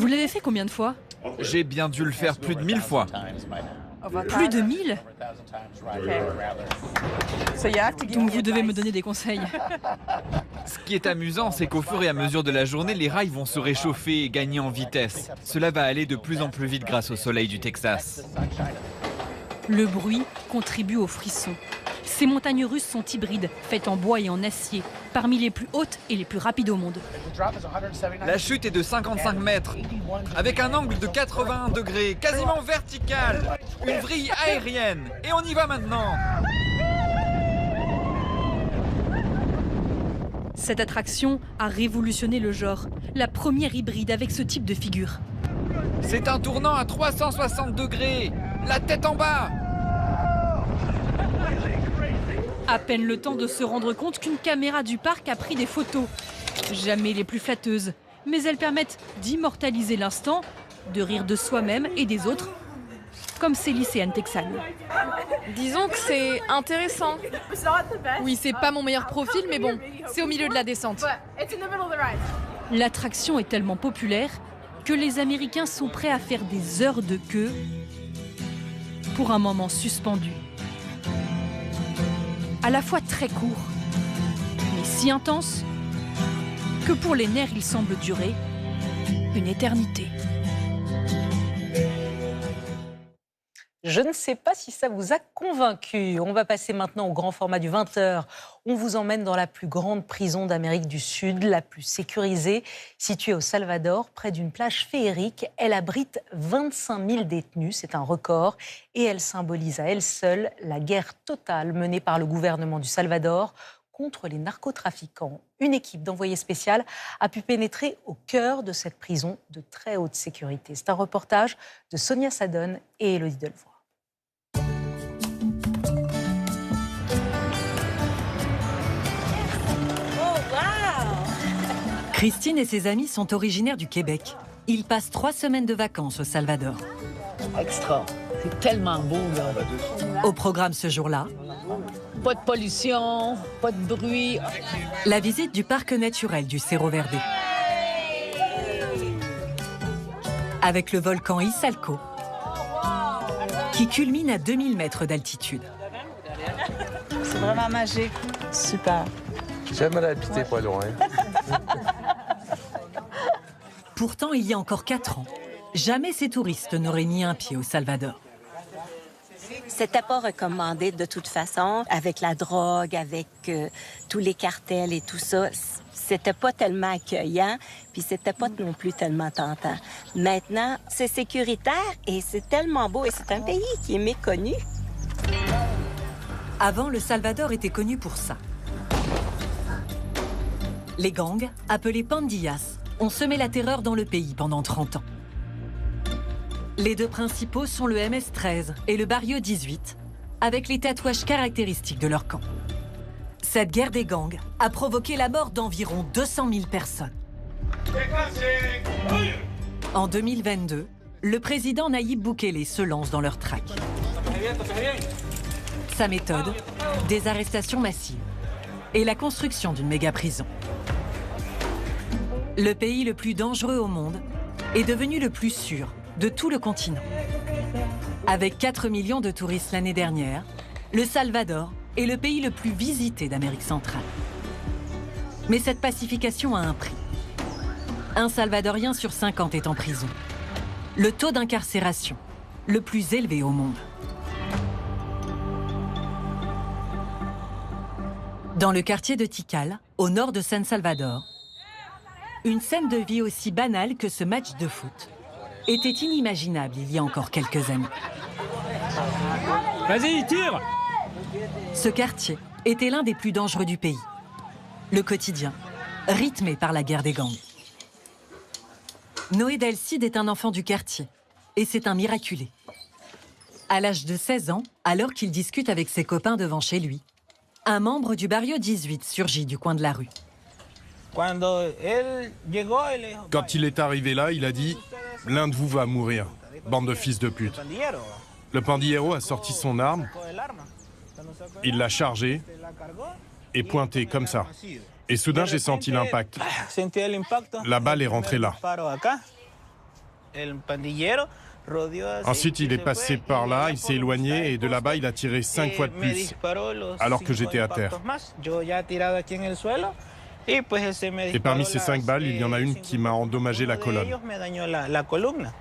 l'avez fait combien de fois ? J'ai bien dû le faire plus de 1000 fois. Plus de 1000 ? Donc vous devez me donner des conseils. Ce qui est amusant, c'est qu'au fur et à mesure de la journée, les rails vont se réchauffer et gagner en vitesse. Cela va aller de plus en plus vite grâce au soleil du Texas. Le bruit contribue au frisson. Ces montagnes russes sont hybrides, faites en bois et en acier, parmi les plus hautes et les plus rapides au monde. La chute est de 55 mètres, avec un angle de 81 degrés, quasiment vertical. Une vrille aérienne. Et on y va maintenant. Cette attraction a révolutionné le genre. La première hybride avec ce type de figure. C'est un tournant à 360 degrés. La tête en bas. À peine le temps de se rendre compte qu'une caméra du parc a pris des photos. Jamais les plus flatteuses, mais elles permettent d'immortaliser l'instant, de rire de soi-même et des autres, comme ces lycéennes texanes. Disons que c'est intéressant. Oui, c'est pas mon meilleur profil, mais bon, c'est au milieu de la descente. L'attraction est tellement populaire que les Américains sont prêts à faire des heures de queue pour un moment suspendu. À la fois très court, mais si intense que pour les nerfs, il semble durer une éternité. Je ne sais pas si ça vous a convaincu. On va passer maintenant au grand format du 20h. On vous emmène dans la plus grande prison d'Amérique du Sud, la plus sécurisée, située au Salvador, près d'une plage féerique. Elle abrite 25 000 détenus, c'est un record. Et elle symbolise à elle seule la guerre totale menée par le gouvernement du Salvador contre les narcotrafiquants. Une équipe d'envoyés spéciaux a pu pénétrer au cœur de cette prison de très haute sécurité. C'est un reportage de Sonia Sadon et Élodie Delvoye. Christine et ses amis sont originaires du Québec. Ils passent 3 semaines de vacances au Salvador. Extra. C'est tellement beau, là. Au programme ce jour-là, pas de pollution, pas de bruit. La visite du parc naturel du Cerro Verde. Avec le volcan Izalco, qui culmine à 2000 mètres d'altitude. C'est vraiment magique. Super. J'aimerais habiter pas loin. Pourtant, il y a encore 4 ans, jamais ces touristes n'auraient mis un pied au Salvador. C'était pas recommandé de toute façon, avec la drogue, avec tous les cartels et tout ça. C'était pas tellement accueillant, puis c'était pas non plus tellement tentant. Maintenant, c'est sécuritaire et c'est tellement beau et c'est un pays qui est méconnu. Avant, le Salvador était connu pour ça. Les gangs, appelés pandillas, ont semé la terreur dans le pays pendant 30 ans. Les 2 principaux sont le MS-13 et le Barrio 18, avec les tatouages caractéristiques de leur camp. Cette guerre des gangs a provoqué la mort d'environ 200 000 personnes. En 2022, le président Nayib Bukele se lance dans leur traque. Sa méthode, des arrestations massives et la construction d'une méga-prison. Le pays le plus dangereux au monde est devenu le plus sûr de tout le continent. Avec 4 millions de touristes l'année dernière, le Salvador est le pays le plus visité d'Amérique centrale. Mais cette pacification a un prix. Un Salvadorien sur 50 est en prison. Le taux d'incarcération, le plus élevé au monde. Dans le quartier de Tikal, au nord de San Salvador, une scène de vie aussi banale que ce match de foot était inimaginable il y a encore quelques années. Vas-y, tire! Ce quartier était l'un des plus dangereux du pays. Le quotidien, rythmé par la guerre des gangs. Noé Del Cid est un enfant du quartier et c'est un miraculé. À l'âge de 16 ans, alors qu'il discute avec ses copains devant chez lui, un membre du Barrio 18 surgit du coin de la rue. Quand il est arrivé là, il a dit « L'un de vous va mourir, bande de fils de pute ». Le pandillero a sorti son arme, il l'a chargé et pointé comme ça. Et soudain, j'ai senti l'impact. La balle est rentrée là. Ensuite, il est passé par là, il s'est éloigné et de là-bas, il a tiré 5 fois de plus, alors que j'étais à terre. Et parmi ces 5 balles, il y en a une qui m'a endommagé la colonne.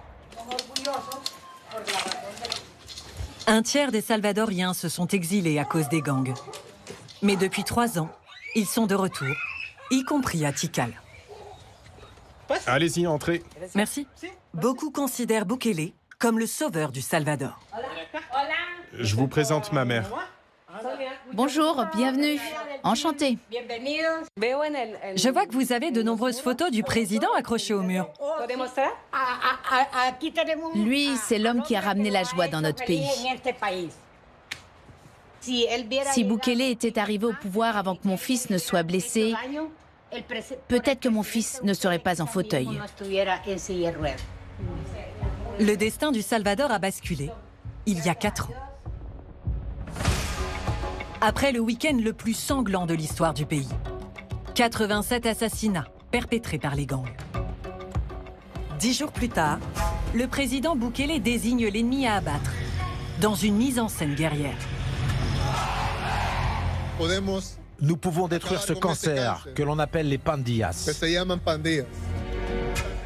Un tiers des Salvadoriens se sont exilés à cause des gangs. Mais depuis 3 ans, ils sont de retour, y compris à Tikal. Allez-y, entrez. Merci. Beaucoup considèrent Bukele comme le sauveur du Salvador. Je vous présente ma mère. Bonjour, bienvenue. Enchantée. Je vois que vous avez de nombreuses photos du président accrochées au mur. Lui, c'est l'homme qui a ramené la joie dans notre pays. Si Bukele était arrivé au pouvoir avant que mon fils ne soit blessé, peut-être que mon fils ne serait pas en fauteuil. Le destin du Salvador a basculé il y a 4 ans. Après le week-end le plus sanglant de l'histoire du pays. 87 assassinats perpétrés par les gangs. 10 jours plus tard, le président Bukele désigne l'ennemi à abattre, dans une mise en scène guerrière. Nous pouvons détruire ce cancer que l'on appelle les pandillas.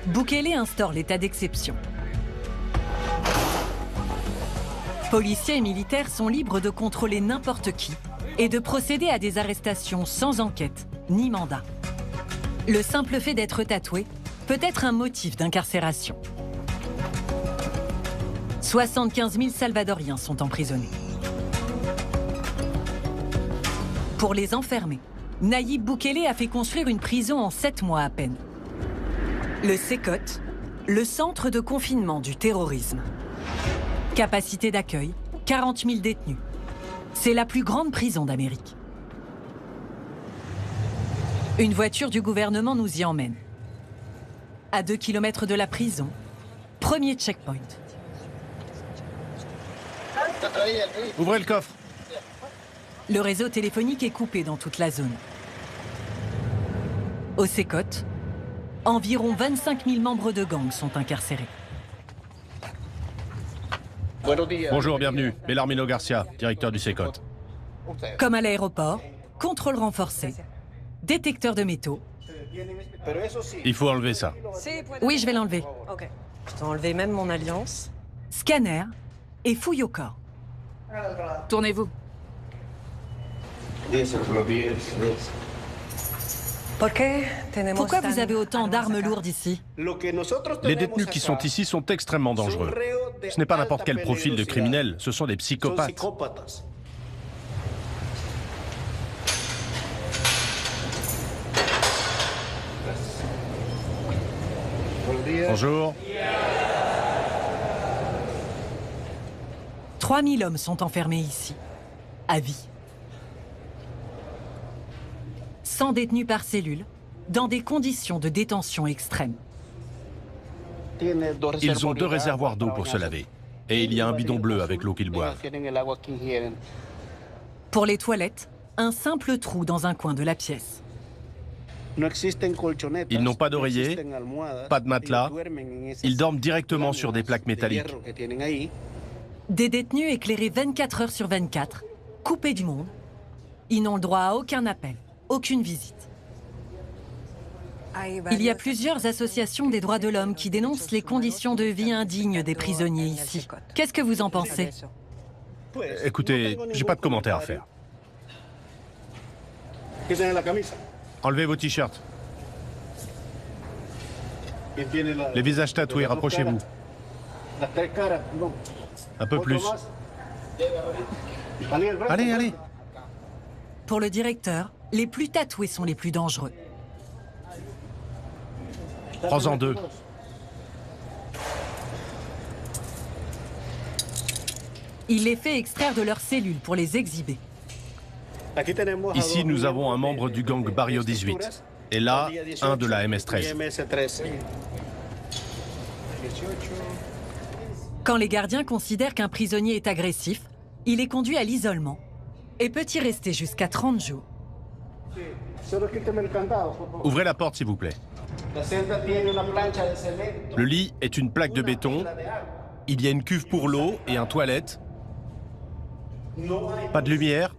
Bukele instaure l'état d'exception. Policiers et militaires sont libres de contrôler n'importe qui et de procéder à des arrestations sans enquête ni mandat. Le simple fait d'être tatoué peut être un motif d'incarcération. 75 000 Salvadoriens sont emprisonnés. Pour les enfermer, Nayib Bukele a fait construire une prison en 7 mois à peine. Le CECOT, le centre de confinement du terrorisme. Capacité d'accueil, 40 000 détenus. C'est la plus grande prison d'Amérique. Une voiture du gouvernement nous y emmène. À 2 km de la prison, premier checkpoint. Ouvrez le coffre. Le réseau téléphonique est coupé dans toute la zone. Au CECOT, environ 25 000 membres de gangs sont incarcérés. Bonjour, bienvenue. Belarmino Garcia, directeur du CECOT. Comme à l'aéroport, contrôle renforcé, détecteur de métaux. Il faut enlever ça. Oui, je vais l'enlever. Ok. Je t'ai enlevé même mon alliance. Scanner et fouille au corps. Tournez-vous. Pourquoi vous avez autant d'armes lourdes ici? Les détenus qui sont ici sont extrêmement dangereux. Ce n'est pas n'importe quel profil de criminel, ce sont des psychopathes. Bonjour. 3000 hommes sont enfermés ici, à vie. 100 détenus par cellule, dans des conditions de détention extrêmes. Ils ont 2 réservoirs d'eau pour se laver. Et il y a un bidon bleu avec l'eau qu'ils boivent. Pour les toilettes, un simple trou dans un coin de la pièce. Ils n'ont pas d'oreiller, pas de matelas. Ils dorment directement sur des plaques métalliques. Des détenus éclairés 24 heures sur 24, coupés du monde. Ils n'ont le droit à aucun appel, aucune visite. Il y a plusieurs associations des droits de l'homme qui dénoncent les conditions de vie indignes des prisonniers ici. Qu'est-ce que vous en pensez? Écoutez, j'ai pas de commentaires à faire. Enlevez vos t-shirts. Les visages tatoués, rapprochez-vous. Un peu plus. Allez, allez. Pour le directeur, les plus tatoués sont les plus dangereux. Prends-en 2. Il les fait extraire de leurs cellules pour les exhiber. Ici, nous avons un membre du gang Barrio 18. Et là, un de la MS-13. Quand les gardiens considèrent qu'un prisonnier est agressif, il est conduit à l'isolement et peut y rester jusqu'à 30 jours. Ouvrez la porte, s'il vous plaît. Le lit est une plaque de béton. Il y a une cuve pour l'eau et un toilette. Pas de lumière,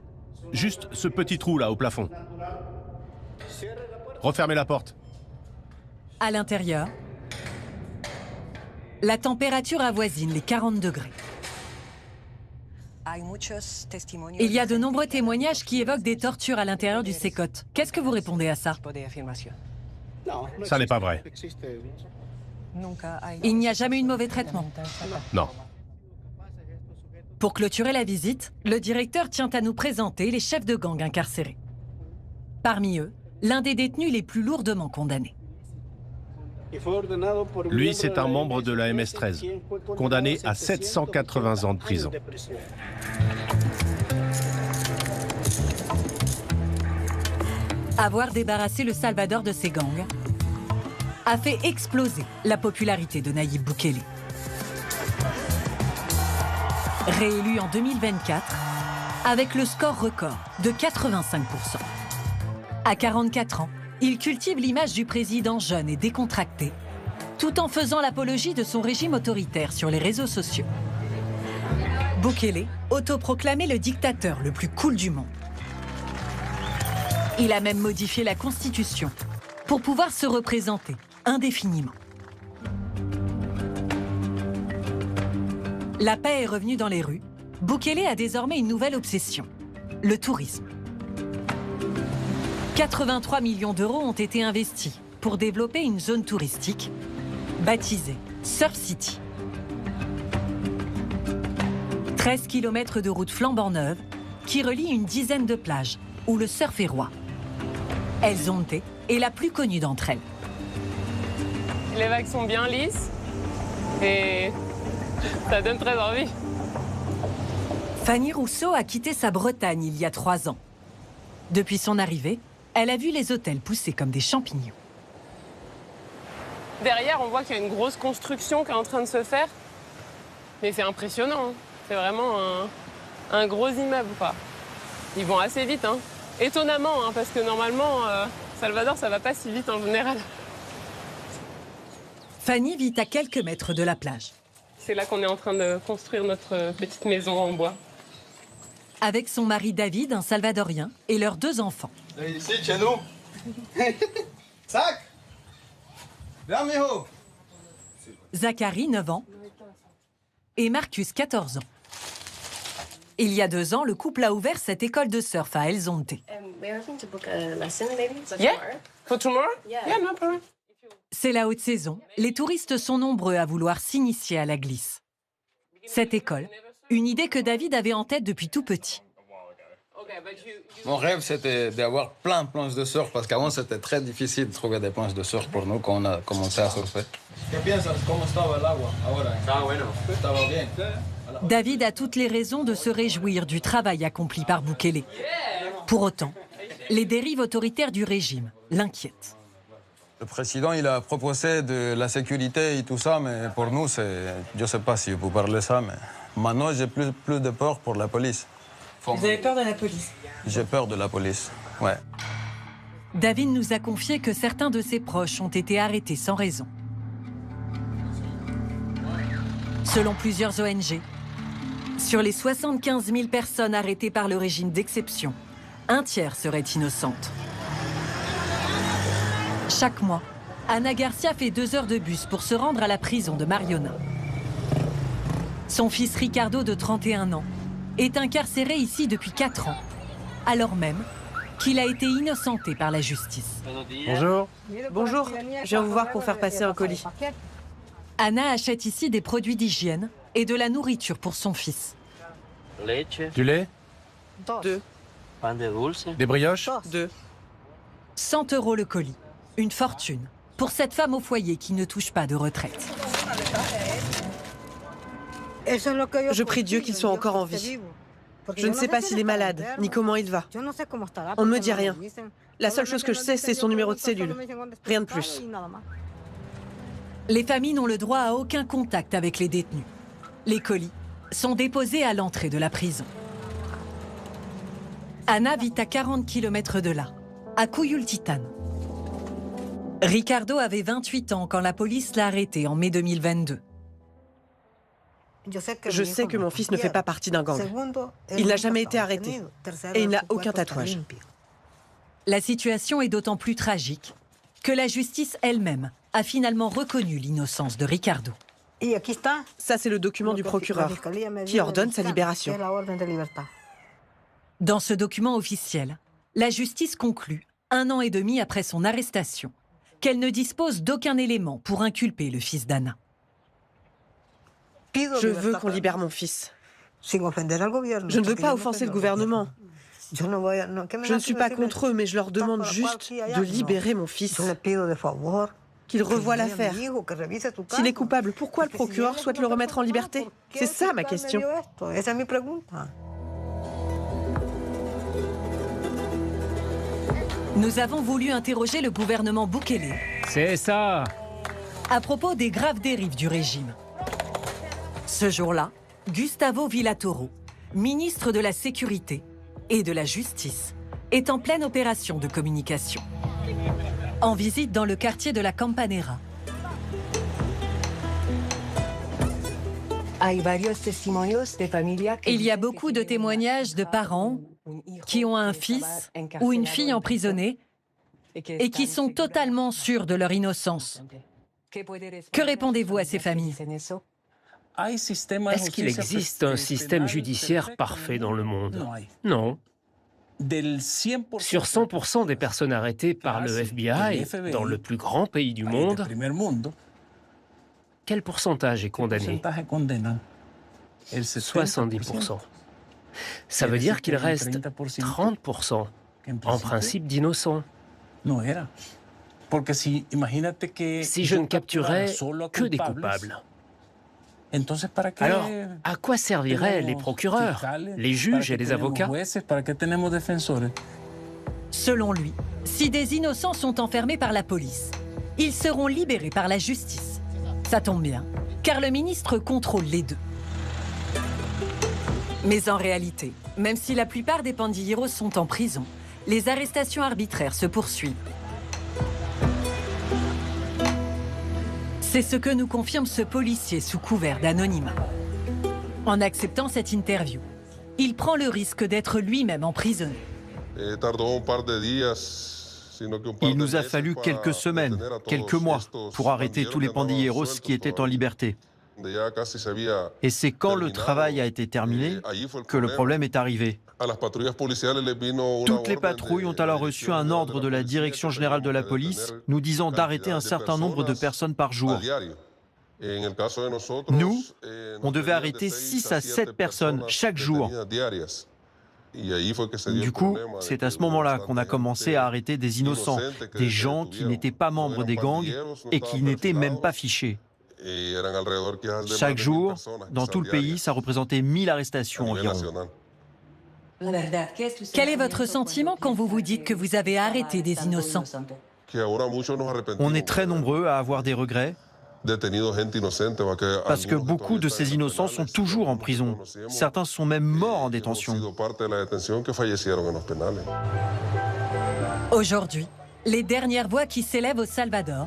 juste ce petit trou là au plafond. Refermez la porte. À l'intérieur, la température avoisine les 40 degrés. Il y a de nombreux témoignages qui évoquent des tortures à l'intérieur du CECOT. Qu'est-ce que vous répondez à ça? Ça n'est pas vrai. Il n'y a jamais eu de mauvais traitement? Non. Pour clôturer la visite, le directeur tient à nous présenter les chefs de gang incarcérés. Parmi eux, l'un des détenus les plus lourdement condamnés. Lui, c'est un membre de la MS-13, condamné à 780 ans de prison. Avoir débarrassé le Salvador de ses gangs a fait exploser la popularité de Nayib Bukele. Réélu en 2024, avec le score record de 85%. À 44 ans, il cultive l'image du président jeune et décontracté, tout en faisant l'apologie de son régime autoritaire sur les réseaux sociaux. Bukele, autoproclamé le dictateur le plus cool du monde. Il a même modifié la Constitution pour pouvoir se représenter indéfiniment. La paix est revenue dans les rues. Bukele a désormais une nouvelle obsession, le tourisme. 83 millions d'euros ont été investis pour développer une zone touristique baptisée Surf City. 13 km de routes flambant neuves qui relient une dizaine de plages où le surf est roi. El Zonte est la plus connue d'entre elles. Les vagues sont bien lisses et ça donne très envie. Fanny Rousseau a quitté sa Bretagne il y a 3 ans. Depuis son arrivée, elle a vu les hôtels pousser comme des champignons. Derrière, on voit qu'il y a une grosse construction qui est en train de se faire. Mais c'est impressionnant. Hein. C'est vraiment un gros immeuble, quoi. Ils vont assez vite, hein. Étonnamment, hein, parce que normalement, Salvador, ça va pas si vite en général. Fanny vit à quelques mètres de la plage. C'est là qu'on est en train de construire notre petite maison en bois. Avec son mari David, un Salvadorien, et leurs 2 enfants. Ici, chez nous. Sac. Viens, mijo. Zachary, 9 ans, et Marcus, 14 ans. Il y a 2 ans, le couple a ouvert cette école de surf à El Zonte. Yeah? For tomorrow? Yeah, no problem. C'est la haute saison. Les touristes sont nombreux à vouloir s'initier à la glisse. Cette école, une idée que David avait en tête depuis tout petit. Mon rêve, c'était d'avoir plein de planches de surf, parce qu'avant, c'était très difficile de trouver des planches de surf pour nous quand on a commencé à surfer. David a toutes les raisons de se réjouir du travail accompli par Bukele. Pour autant, les dérives autoritaires du régime l'inquiètent. Le président, il a proposé de la sécurité et tout ça, mais pour nous, c'est... Je ne sais pas si vous parlez ça, mais maintenant, j'ai plus de peur pour la police. Vous avez peur de la police? J'ai peur de la police, ouais. David nous a confié que certains de ses proches ont été arrêtés sans raison. Selon plusieurs ONG, sur les 75 000 personnes arrêtées par le régime d'exception, 1/3 seraient innocentes. Chaque mois, Ana Garcia fait 2 heures de bus pour se rendre à la prison de Mariona. Son fils Ricardo, de 31 ans, est incarcéré ici depuis 4 ans, alors même qu'il a été innocenté par la justice. Bonjour. Bonjour, je viens vous voir pour faire passer un colis. Anna achète ici des produits d'hygiène et de la nourriture pour son fils. Du lait? 2. Des brioches? 2. 100 € le colis, une fortune, pour cette femme au foyer qui ne touche pas de retraite. Je prie Dieu qu'il soit encore en vie. Je ne sais pas s'il est malade, ni comment il va. On ne me dit rien. La seule chose que je sais, c'est son numéro de cellule. Rien de plus. Les familles n'ont le droit à aucun contact avec les détenus. Les colis sont déposés à l'entrée de la prison. Anna vit à 40 km de là, à Cuyultitan. Ricardo avait 28 ans quand la police l'a arrêté en mai 2022. Je sais que mon fils ne fait pas partie d'un gang. Il n'a jamais été arrêté. Et il n'a aucun tatouage. La situation est d'autant plus tragique que la justice elle-même a finalement reconnu l'innocence de Ricardo. Ça, c'est le document du procureur qui ordonne sa libération. Dans ce document officiel, la justice conclut, 1 an et demi après son arrestation, qu'elle ne dispose d'aucun élément pour inculper le fils d'Anna. Je veux qu'on libère mon fils. Je ne veux pas offenser le gouvernement. Je ne suis pas contre eux, mais je leur demande juste de libérer mon fils. Qu'ils revoient l'affaire. S'il est coupable, pourquoi le procureur souhaite le remettre en liberté? C'est ça ma question. Nous avons voulu interroger le gouvernement Bukele. C'est ça. À propos des graves dérives du régime. Ce jour-là, Gustavo Villatoro, ministre de la Sécurité et de la Justice, est en pleine opération de communication. En visite dans le quartier de la Campanera. Il y a beaucoup de témoignages de parents qui ont un fils ou une fille emprisonnés et qui sont totalement sûrs de leur innocence. Que répondez-vous à ces familles ? Est-ce qu'il existe un système judiciaire parfait dans le monde? Non. Sur 100% des personnes arrêtées par le FBI, dans le plus grand pays du monde, quel pourcentage est condamné? 70%. Ça veut dire qu'il reste 30%, en principe d'innocents. Si je ne capturais que des coupables, alors à quoi serviraient les procureurs, les juges et les avocats? Selon lui, si des innocents sont enfermés par la police, ils seront libérés par la justice. Ça tombe bien, car le ministre contrôle les deux. Mais en réalité, même si la plupart des pandilleros sont en prison, les arrestations arbitraires se poursuivent. C'est ce que nous confirme ce policier sous couvert d'anonymat. En acceptant cette interview, il prend le risque d'être lui-même emprisonné. Il nous a fallu quelques semaines, quelques mois, pour arrêter tous les pandilleros qui étaient en liberté. Et c'est quand le travail a été terminé que le problème est arrivé. Toutes les patrouilles ont alors reçu un ordre de la Direction générale de la police nous disant d'arrêter un certain nombre de personnes par jour. Nous, on devait arrêter 6 à 7 personnes chaque jour. Du coup, c'est à ce moment-là qu'on a commencé à arrêter des innocents, des gens qui n'étaient pas membres des gangs et qui n'étaient même pas fichés. Chaque jour, dans tout le pays, ça représentait 1000 arrestations environ. Quel est votre sentiment quand vous vous dites que vous avez arrêté des innocents? On est très nombreux à avoir des regrets, parce que beaucoup de ces innocents sont toujours en prison. Certains sont même morts en détention. Aujourd'hui, les dernières voix qui s'élèvent au Salvador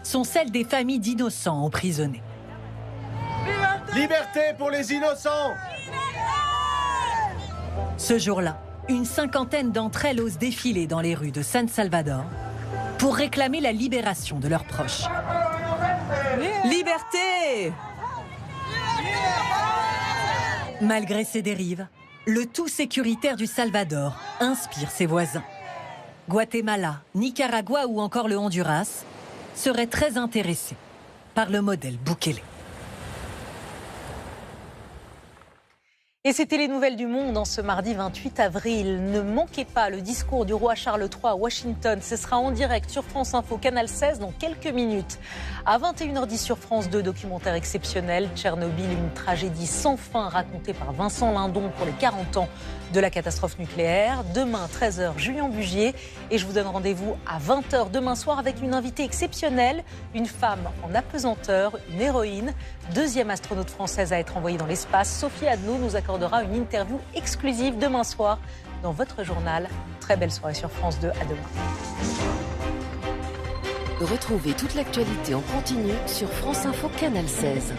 sont celles des familles d'innocents emprisonnés. Liberté pour les innocents! Ce jour-là, une cinquantaine d'entre elles osent défiler dans les rues de San Salvador pour réclamer la libération de leurs proches. Liberté! Malgré ces dérives, le tout sécuritaire du Salvador inspire ses voisins. Guatemala, Nicaragua ou encore le Honduras seraient très intéressés par le modèle Bukele. Et c'était les nouvelles du monde en ce mardi 28 avril. Ne manquez pas le discours du roi Charles III à Washington. Ce sera en direct sur France Info, Canal 16 dans quelques minutes. À 21h10 sur France 2, documentaire exceptionnel. Tchernobyl, une tragédie sans fin racontée par Vincent Lindon pour les 40 ans de la catastrophe nucléaire. Demain, 13h, Julien Bugier. Et je vous donne rendez-vous à 20h demain soir avec une invitée exceptionnelle. Une femme en apesanteur, une héroïne. Deuxième astronaute française à être envoyée dans l'espace. Sophie Adno nous accordera une interview exclusive demain soir dans votre journal. Très belle soirée sur France 2. À demain. Retrouvez toute l'actualité en continu sur France Info Canal 16.